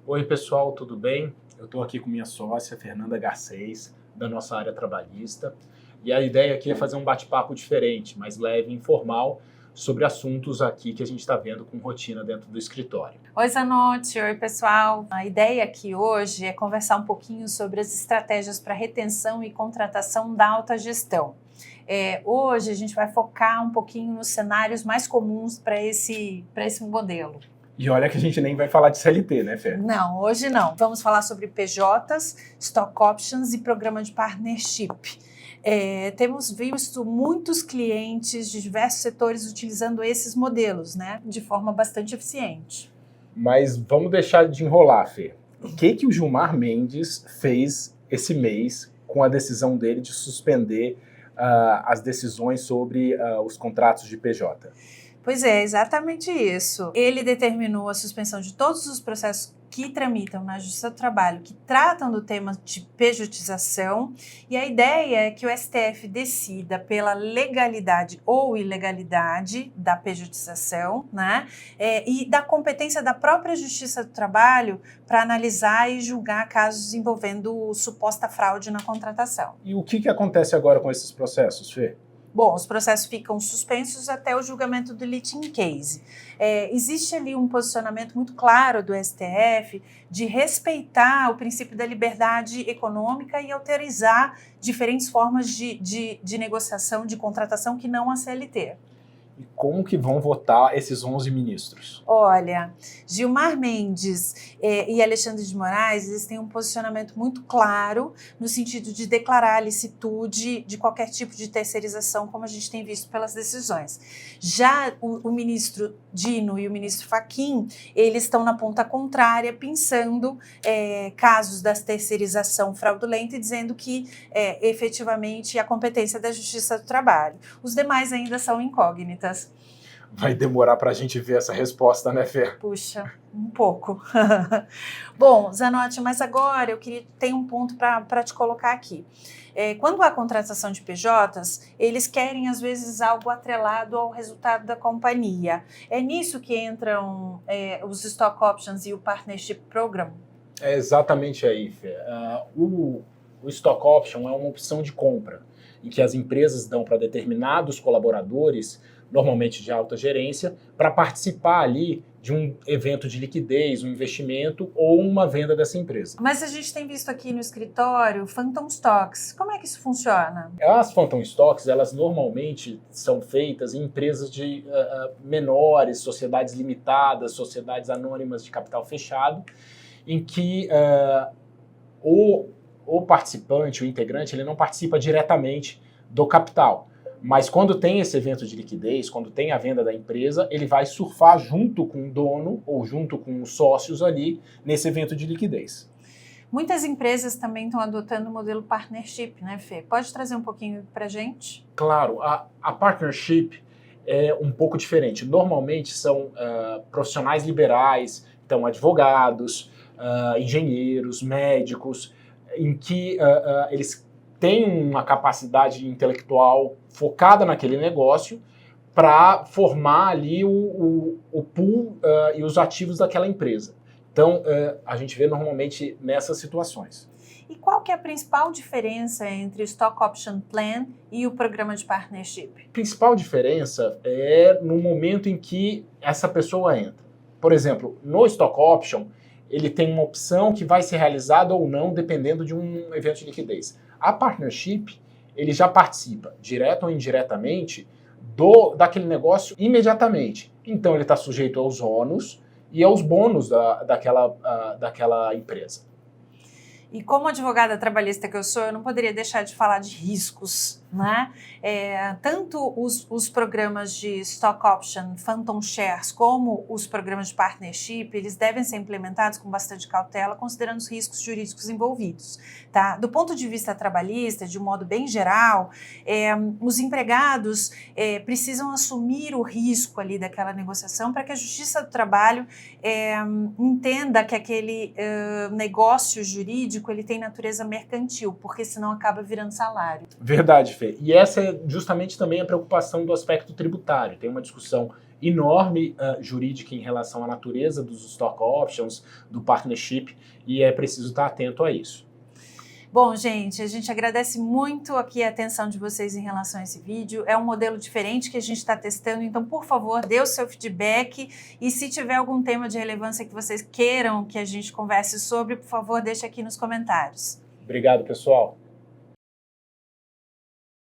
Oi pessoal, tudo bem? Eu estou aqui com minha sócia, Fernanda Garcês, da nossa área trabalhista. E a ideia aqui é fazer um bate-papo diferente, mais leve e informal, sobre assuntos aqui que a gente está vendo com rotina dentro do escritório. Oi Zanotti, oi pessoal. A ideia aqui hoje é conversar um pouquinho sobre as estratégias para retenção e contratação da alta gestão. Hoje a gente vai focar um pouquinho nos cenários mais comuns para esse modelo. E olha que a gente nem vai falar de CLT, né, Fer? Não, hoje não. Vamos falar sobre PJs, Stock Options e programa de Partnership. Temos visto muitos clientes de diversos setores utilizando esses modelos, né, de forma bastante eficiente. Mas vamos deixar de enrolar, Fer. O que o Gilmar Mendes fez esse mês com a decisão dele de suspender as decisões sobre os contratos de PJ? Pois é, exatamente isso. Ele determinou a suspensão de todos os processos que tramitam na Justiça do Trabalho, que tratam do tema de pejotização, e a ideia é que o STF decida pela legalidade ou ilegalidade da pejotização, né? E da competência da própria Justiça do Trabalho para analisar e julgar casos envolvendo suposta fraude na contratação. E o que acontece agora com esses processos, Fê? Bom, os processos ficam suspensos até o julgamento do litigation case. Existe ali um posicionamento muito claro do STF de respeitar o princípio da liberdade econômica e autorizar diferentes formas de negociação, de contratação que não a CLT. E como que vão votar esses 11 ministros? Olha, Gilmar Mendes e Alexandre de Moraes, eles têm um posicionamento muito claro no sentido de declarar a licitude de qualquer tipo de terceirização, como a gente tem visto pelas decisões. Já o ministro Dino e o ministro Fachin, eles estão na ponta contrária, pensando casos da terceirização fraudulenta e dizendo que efetivamente a competência da Justiça do Trabalho. Os demais ainda são incógnitas. Vai demorar para a gente ver essa resposta, né, Fer? Puxa, um pouco. Bom, Zanotti, mas agora eu queria ter um ponto para te colocar aqui. Quando há contratação de PJs, eles querem, às vezes, algo atrelado ao resultado da companhia. É nisso que entram os Stock Options e o Partnership Program? É exatamente aí, Fer. O Stock Option é uma opção de compra, em que as empresas dão para determinados colaboradores, normalmente de alta gerência, para participar ali de um evento de liquidez, um investimento ou uma venda dessa empresa. Mas a gente tem visto aqui no escritório Phantom Stocks. Como é que isso funciona? As Phantom Stocks, elas normalmente são feitas em empresas de menores, sociedades limitadas, sociedades anônimas de capital fechado, em que o participante, o integrante, ele não participa diretamente do capital. Mas quando tem esse evento de liquidez, quando tem a venda da empresa, ele vai surfar junto com o dono ou junto com os sócios ali nesse evento de liquidez. Muitas empresas também estão adotando o modelo partnership, né, Fê? Pode trazer um pouquinho para a gente? Claro, a partnership é um pouco diferente. Normalmente são profissionais liberais, então advogados, engenheiros, médicos, em que eles têm uma capacidade intelectual focada naquele negócio para formar ali o pool e os ativos daquela empresa. Então, a gente vê normalmente nessas situações. E qual que é a principal diferença entre o Stock Option Plan e o programa de partnership? A principal diferença é no momento em que essa pessoa entra. Por exemplo, no Stock Option, ele tem uma opção que vai ser realizada ou não, dependendo de um evento de liquidez. A partnership, ele já participa, direto ou indiretamente, daquele negócio imediatamente. Então, ele está sujeito aos ônus e aos bônus daquela empresa. E como advogada trabalhista que eu sou, eu não poderia deixar de falar de riscos, né? Tanto os programas de Stock Option, Phantom Shares, como os programas de Partnership, eles devem ser implementados com bastante cautela, considerando os riscos jurídicos envolvidos, tá? Do ponto de vista trabalhista, de um modo bem geral, os empregados precisam assumir o risco ali daquela negociação para que a Justiça do Trabalho entenda que aquele negócio jurídico ele tem natureza mercantil, porque senão acaba virando salário. Verdade, Fê. E essa é justamente também a preocupação do aspecto tributário. Tem uma discussão enorme jurídica em relação à natureza dos stock options, do partnership, e é preciso estar atento a isso. Bom, gente, a gente agradece muito aqui a atenção de vocês em relação a esse vídeo. É um modelo diferente que a gente está testando, então, por favor, dê o seu feedback e se tiver algum tema de relevância que vocês queiram que a gente converse sobre, por favor, deixe aqui nos comentários. Obrigado, pessoal.